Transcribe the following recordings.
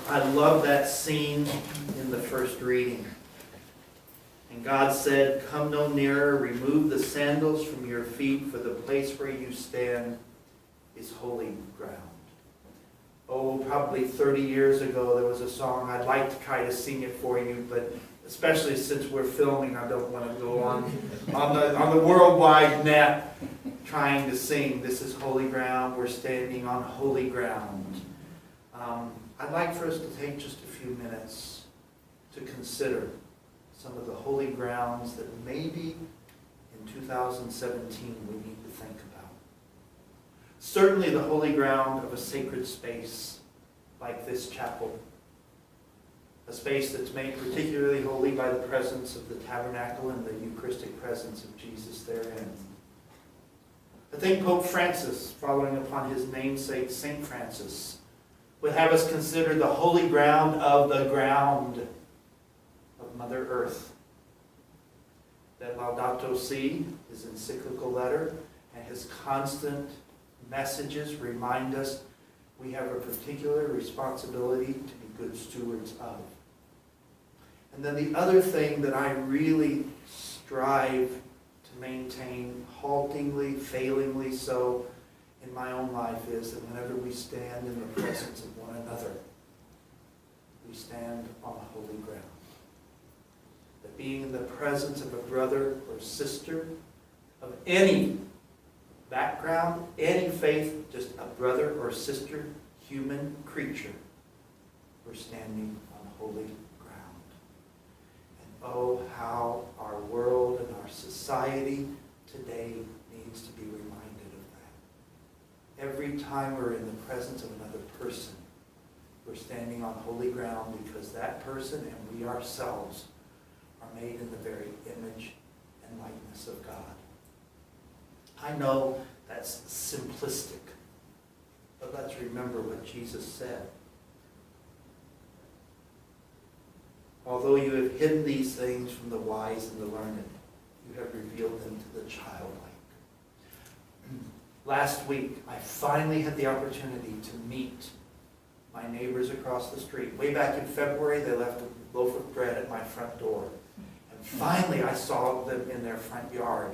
I love that scene in the first reading. And God said, "Come no nearer, remove the sandals from your feet, for the place where you stand is holy ground." Oh, probably 30 years ago there was a song. I'd like to try to sing it for you, but especially since we're filming, I don't want to go on the worldwide net trying to sing, "This is holy ground, we're standing on holy ground." I'd like for us to take just a few minutes to consider some of the holy grounds that maybe in 2017 we need to think about. Certainly the holy ground of a sacred space like this chapel, a space that's made particularly holy by the presence of the tabernacle and the Eucharistic presence of Jesus therein. I think Pope Francis, following upon his namesake St. Francis, would have us consider the holy ground of Mother Earth. That Laudato Si, his encyclical letter, and his constant messages remind us we have a particular responsibility to be good stewards of. And then the other thing that I really strive to maintain, haltingly, failingly so, in my own life is that whenever we stand in the presence of one another, we stand on holy ground. That being in the presence of a brother or sister of any background, any faith, just a brother or sister, human creature, we're standing on holy ground. And oh, how our world and our society today needs to be reminded of that. Every time we're in the presence of another person, we're standing on holy ground because that person and we ourselves are made in the very image and likeness of God. I know that's simplistic, but let's remember what Jesus said. Although you have hidden these things from the wise and the learned, you have revealed them to the childlike. Last week, I finally had the opportunity to meet my neighbors across the street. Way back in February, they left a loaf of bread at my front door. And finally, I saw them in their front yard.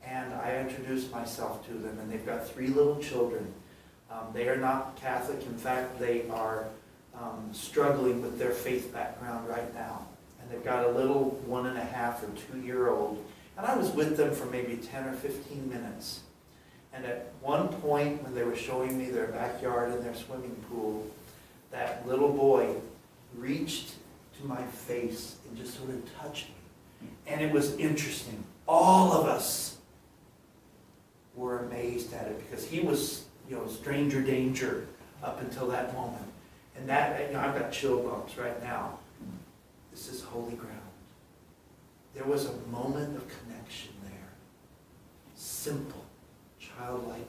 And I introduced myself to them. And they've got 3 little children. They are not Catholic. In fact, they are struggling with their faith background right now. And they've got a little 1.5 or 2-year-old. And I was with them for maybe 10 or 15 minutes. And at one point, when they were showing me their backyard and their swimming pool, that little boy reached to my face and just sort of touched me. And it was interesting. All of us were amazed at it because he was, stranger danger up until that moment. And that, I've got chill bumps right now. This is holy ground. There was a moment of connection there. Simple, childlike